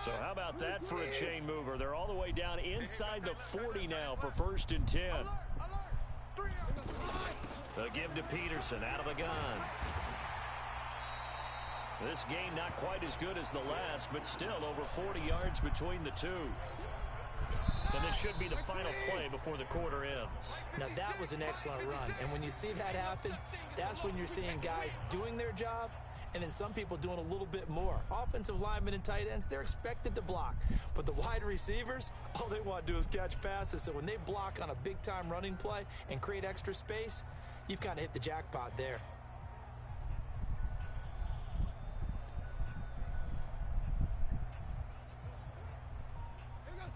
So how about that for a chain mover? They're all the way down inside the 40 now for 1st and 10. They'll give to Peterson out of the gun. This game not quite as good as the last, but still over 40 yards between the two. And this should be the final play before the quarter ends. Now, that was an excellent run. And when you see that happen, that's when you're seeing guys doing their job and then some people doing a little bit more. Offensive linemen and tight ends, they're expected to block. But the wide receivers, all they want to do is catch passes. So when they block on a big-time running play and create extra space, you've kind of hit the jackpot there.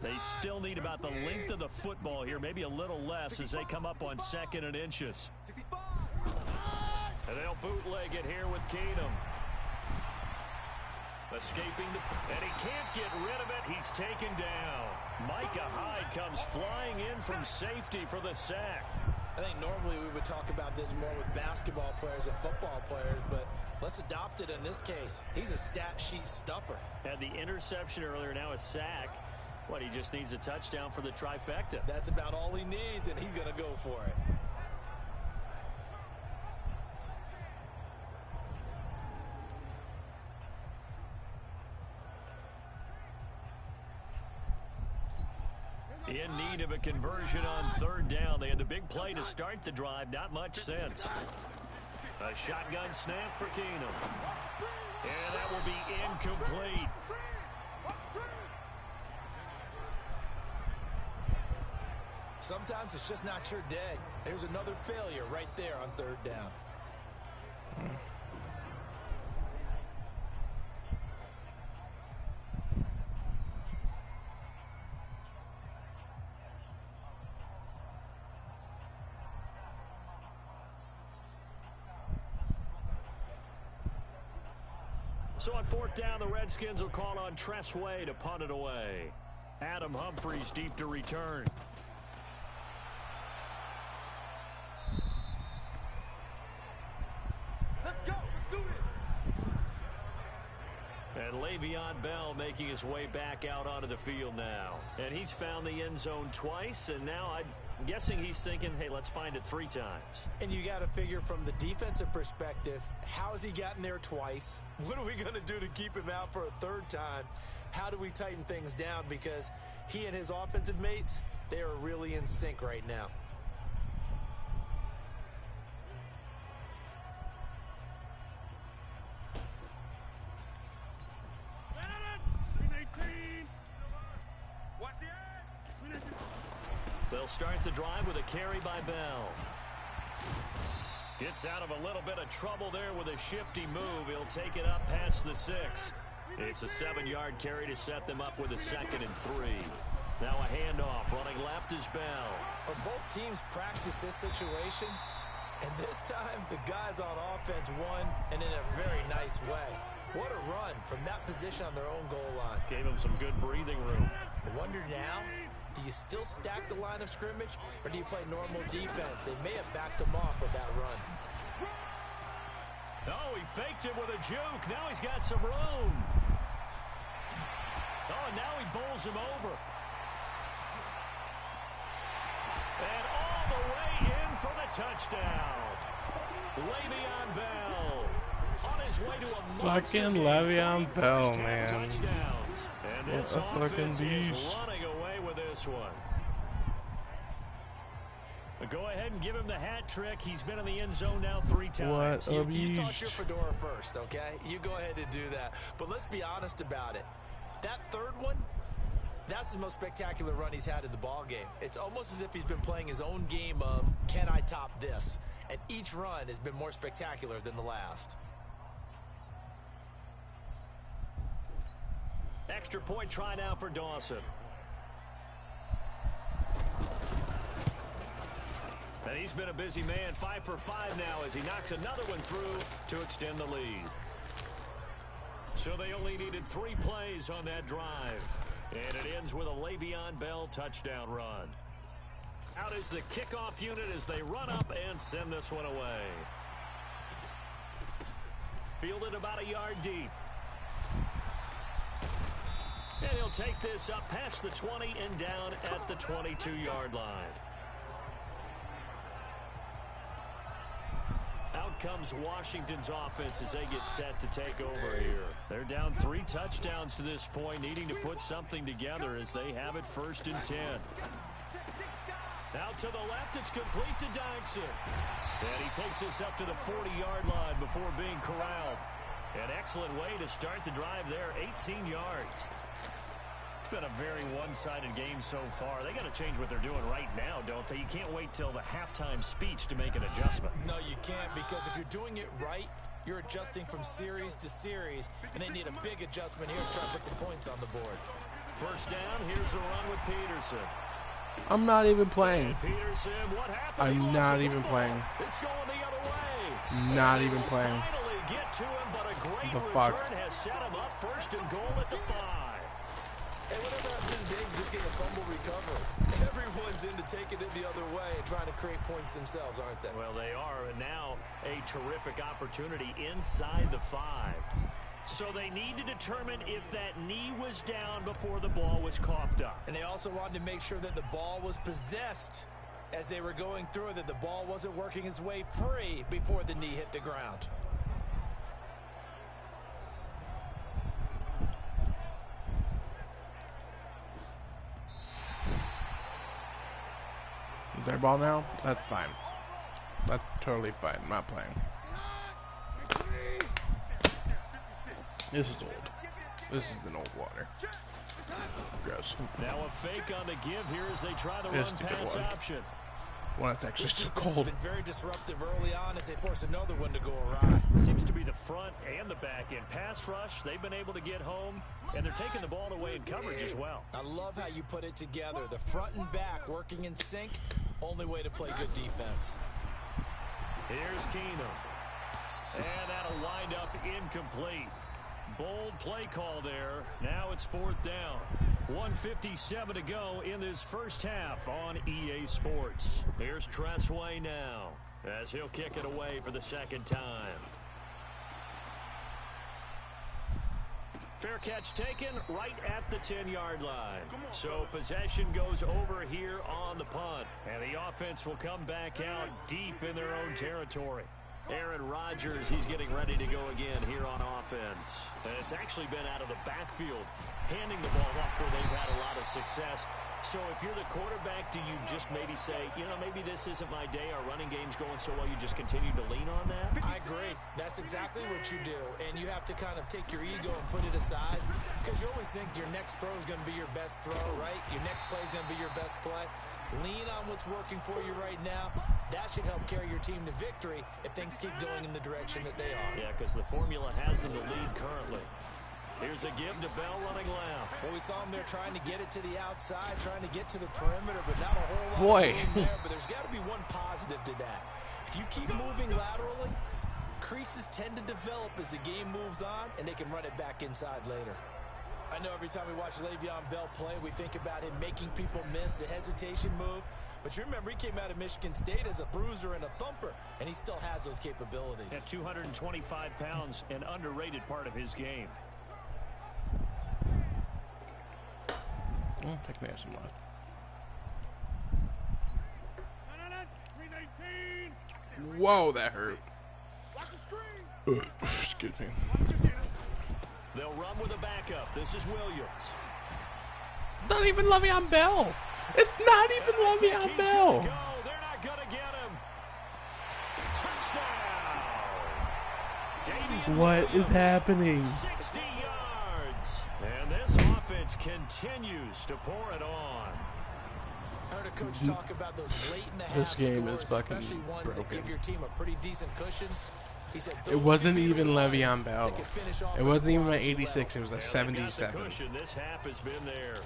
They still need about the length of the football here, maybe a little less as they come up on 2nd and inches. And they'll bootleg it here with Keenum. Escaping and he can't get rid of it. He's taken down. Micah Hyde comes flying in from safety for the sack. I think normally we would talk about this more with basketball players and football players, but let's adopt it in this case. He's a stat sheet stuffer. Had the interception earlier, now a sack. What, he just needs a touchdown for the trifecta. That's about all he needs, and he's going to go for it. In need of a conversion on 3rd down. They had the big play to start the drive. Not much sense. A shotgun snap for Keenum. And that will be incomplete. Sometimes it's just not your day. There's another failure right there on 3rd down. So on 4th down, the Redskins will call on Tressway to punt it away. Adam Humphries deep to return. And Le'Veon Bell making his way back out onto the field now. And he's found the end zone twice, and now I'm guessing he's thinking, hey, let's find it 3 times. And you got to figure from the defensive perspective, how has he gotten there twice? What are we going to do to keep him out for a 3rd time? How do we tighten things down? Because he and his offensive mates, they are really in sync right now. They'll start the drive with a carry by Bell. Gets out of a little bit of trouble there with a shifty move. He'll take it up past the 6. It's a 7-yard carry to set them up with a 2nd and 3. Now a handoff. Running left is Bell. Well, both teams practice this situation, and this time the guys on offense won, and in a very nice way. What a run from that position on their own goal line. Gave them some good breathing room. I wonder now, do you still stack the line of scrimmage, or do you play normal defense? They may have backed them off with that run. Oh, he faked it with a juke. Now he's got some room. Oh, and now he bowls him over. And all the way in for the touchdown. Le'Veon Bell on his way to a fucking Le'Veon Bell, man. Touchdowns. And this offense is running away with this one. Go ahead and give him the hat trick. He's been in the end zone now 3 times. What a you beast. toss your fedora first, okay? You go ahead and do that. But let's be honest about it. That third one, that's the most spectacular run he's had in the ball game. It's almost as if he's been playing his own game of, can I top this? And each run has been more spectacular than the last. Extra point try now for Dawson. And he's been a busy man, 5 for 5 now as he knocks another one through to extend the lead. So they only needed 3 plays on that drive. And it ends with a Le'Veon Bell touchdown run. Out is the kickoff unit as they run up and send this one away. Fielded about a yard deep. And he'll take this up past the 20 and down at the 22-yard line. Out comes Washington's offense as they get set to take over here. They're down 3 touchdowns to this point, needing to put something together as they have it 1st and 10. Out to the left, it's complete to Dyson. And he takes this up to the 40-yard line before being corralled. An excellent way to start the drive there, 18 yards. It's been a very one-sided game so far. They got to change what they're doing right now, don't they? You can't wait till the halftime speech to make an adjustment. No, you can't, because if you're doing it right, you're adjusting from series to series, and they need a big adjustment here to try to put some points on the board. 1st down, here's a run with Peterson. I'm not even playing. And Peterson, what happened? I'm not even playing. It's going the other way. Not even playing. Finally get to him, but a great The return fuck? has set him up 1st and goal at the 5. Hey, whatever happens today is just getting a fumble recovery. Everyone's into taking it the other way and trying to create points themselves, aren't they? Well, they are, and now a terrific opportunity inside the 5. So they need to determine if that knee was down before the ball was coughed up. And they also wanted to make sure that the ball was possessed as they were going through it, that the ball wasn't working its way free before the knee hit the ground. Their ball now? That's fine. That's totally fine. I'm not playing. This is old. This is an old water. Gross. Now a fake on the give here as they try the This run is a good pass one. option. Well, it's actually This still defense has cold. been very disruptive early on as they force another one to go awry. Seems to be the front and the back end. Pass rush, they've been able to get home, and they're taking the ball away in coverage as well. I love how you put it together. The front and back working in sync. Only way to play good defense. Here's Keenum. And that'll wind up incomplete. Bold play call there. Now it's 4th down. 1:57 to go in this first half on EA Sports. Here's Tressway now as he'll kick it away for the 2nd time. Fair catch taken right at the 10-yard line. So possession goes over here on the punt. And the offense will come back out deep in their own territory. Aaron Rodgers, he's getting ready to go again here on offense. And it's actually been out of the backfield, handing the ball off where they've had a lot of success. So if you're the quarterback, do you just maybe say, you know, maybe this isn't my day, our running game's going so well, you just continue to lean on that? I agree. That's exactly what you do. And you have to kind of take your ego and put it aside, because you always think your next throw is going to be your best throw, right? Your next play is going to be your best play. Lean on what's working for you right now. That should help carry your team to victory if things keep going in the direction that they are. Yeah, because the formula has them the lead currently. Here's a give to Bell running left. Well, we saw him there trying to get it to the outside, trying to get to the perimeter, but not a whole lot Boy. of room there. But there's got to be one positive to that. If you keep moving laterally, creases tend to develop as the game moves on, and they can run it back inside later. I know every time we watch Le'Veon Bell play, we think about him making people miss the hesitation move. But you remember, he came out of Michigan State as a bruiser and a thumper, and he still has those capabilities. At 225 pounds, an underrated part of his game. Take me out some left. Whoa, that hurt. Excuse me. They'll run with a backup. This is Williams. Not even Le'Veon Bell. It's not even Le'Veon Bell. Go. They're not going to get him. Touchdown. What is happening? 60 yards. And this offense continues to pour it on. I heard a coach talk about those late in the half This game scores, is fucking especially ones that broken. give your team a pretty decent cushion. He said It wasn't those even ones Le'Veon Bell. that could finish off It the wasn't even squad an as well. 86. It was a They've got the 77. cushion. This half has been theirs.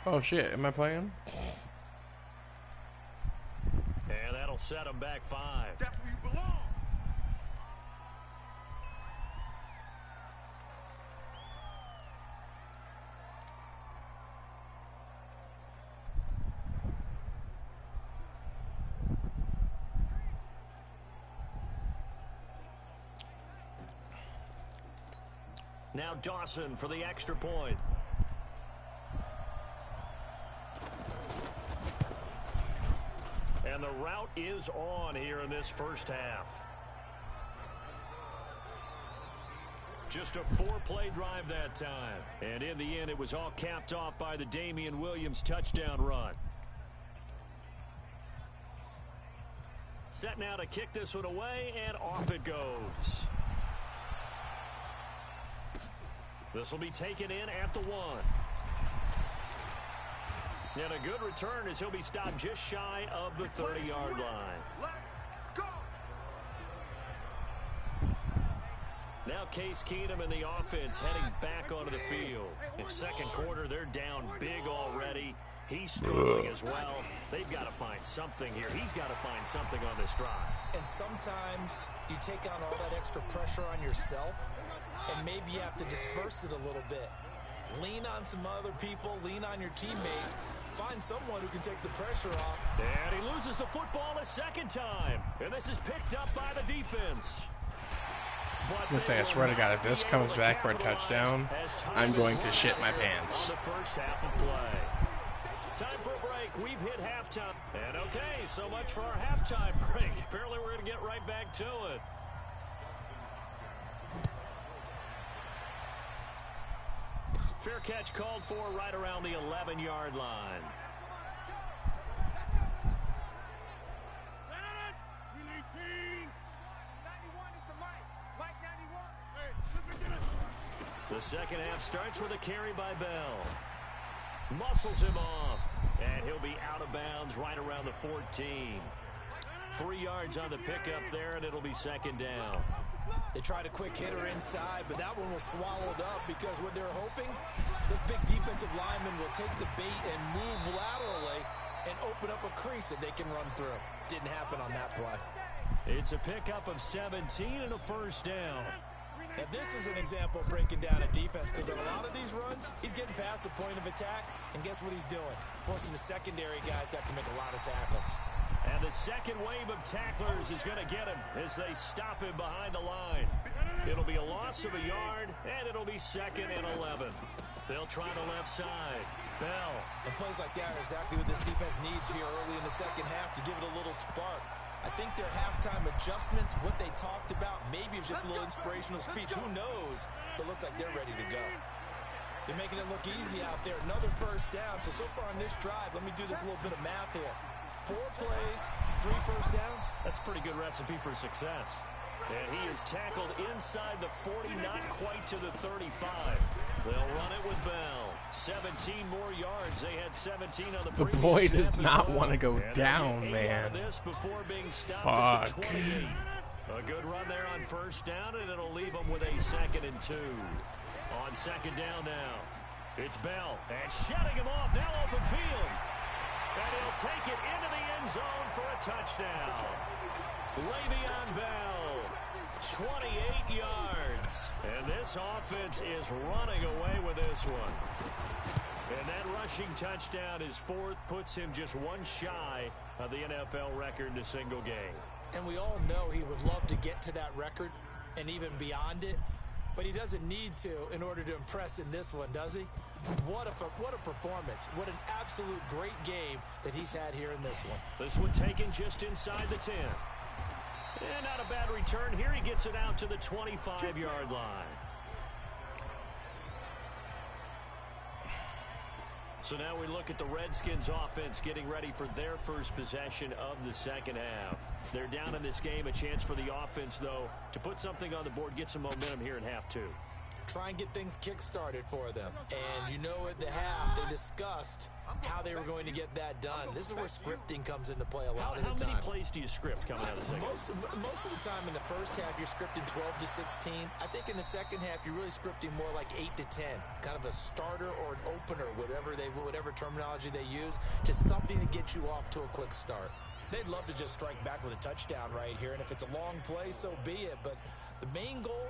Oh shit, am I playing? And that'll set them back 5. That's where you belong. Now Dawson for the extra point. And the route is on here in this first half. Just a 4-play drive that time. And in the end, it was all capped off by the Damian Williams touchdown run. Set now to kick this one away, and off it goes. This will be taken in at the 1. And a good return as he'll be stopped just shy of the 30-yard line. Let go. Now Case Keenum and the offense heading back onto the field. In second quarter, they're down big already. He's struggling as well. They've got to find something here. He's got to find something on this drive. And sometimes you take on all that extra pressure on yourself, and maybe you have to disperse it a little bit. Lean on some other people, lean on your teammates, find someone who can take the pressure off. And he loses the football a second time. And this is picked up by the defense. Let's say, I swear to God, if this comes back for a touchdown, I'm going to shit my pants. On the first half of play. Time for a break. We've hit halftime. And okay, so much for our halftime break. Apparently we're going to get right back to it. Fair catch called for right around the 11-yard line. The second half starts with a carry by Bell. Muscles him off. And he'll be out of bounds right around the 14. 3 yards on the pickup there, and it'll be second down. They tried a quick hitter inside, but that one was swallowed up because what they're hoping, this big defensive lineman will take the bait and move laterally and open up a crease that they can run through. Didn't happen on that play. It's a pickup of 17 and a first down. Now, this is an example of breaking down a defense, because on a lot of these runs, he's getting past the point of attack, and guess what he's doing? Forcing the secondary guys to have to make a lot of tackles. And the second wave of tacklers is going to get him as they stop him behind the line. It'll be a loss of a yard, and it'll be 2nd and 11. They'll try the left side. Bell. And plays like that are exactly what this defense needs here early in the second half to give it a little spark. I think their halftime adjustments, what they talked about, maybe it was just a little inspirational speech. Who knows? But it looks like they're ready to go. They're making it look easy out there. Another first down. So far on this drive, let me do this little bit of math here. 4 plays, 3 first downs. That's a pretty good recipe for success. And he is tackled inside the 40, not quite to the 35. They'll run it with Bell. 17 more yards. They had 17 on the previous. The boy does snap not well. want to go And down, man. This before being stopped at the Fuck. 28. A good run there on first down, and it'll leave them with a 2nd and 2. On 2nd down now, it's Bell. And shutting him off, now open field. And he'll take it into the end zone for a touchdown. Le'Veon Bell, 28 yards. And this offense is running away with this one. And that rushing touchdown, his 4th, puts him just 1 shy of the NFL record in a single game. And we all know he would love to get to that record and even beyond it. But he doesn't need to in order to impress in this one, does he? What a performance. What an absolute great game that he's had here in this one. This one taken just inside the 10. And not a bad return. Here he gets it out to the 25-yard line. So now we look at the Redskins offense getting ready for their first possession of the second half. They're down in this game. A chance for the offense, though, to put something on the board, get some momentum here in half 2. Try and get things kick-started for them. And you know at the half, they discussed how they were going to get that done. This is where scripting comes into play a lot of the time. How many plays do you script coming out of the second? Most of the time in the first half, you're scripting 12 to 16. I think in the second half, you're really scripting more like 8 to 10. Kind of a starter or an opener, whatever terminology they use, just something to get you off to a quick start. They'd love to just strike back with a touchdown right here, and if it's a long play, so be it. But the main goal,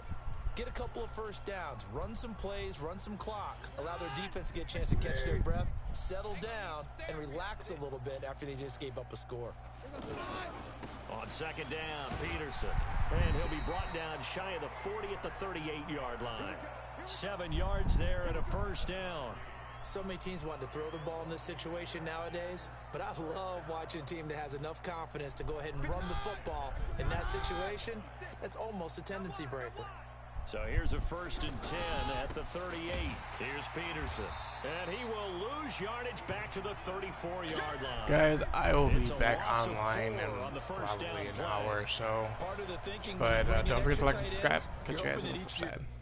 get a couple of first downs, run some plays, run some clock, allow their defense to get a chance to catch their breath, settle down, and relax a little bit after they just gave up a score. On 2nd down, Peterson. And he'll be brought down shy of the 40 at the 38-yard line. 7 yards there and a first down. So many teams want to throw the ball in this situation nowadays, but I love watching a team that has enough confidence to go ahead and run the football. In that situation, that's almost a tendency breaker. So here's a 1st and 10 at the 38. Here's Peterson. And he will lose yardage back to the 34-yard line. Guys, I will be It's a back loss of online 4 in on the first probably down an play. hour or so. Part of the thinking But when you bring in don't forget to extra like and tight subscribe. ends, Catch you you're guys on hoping the that flip each side.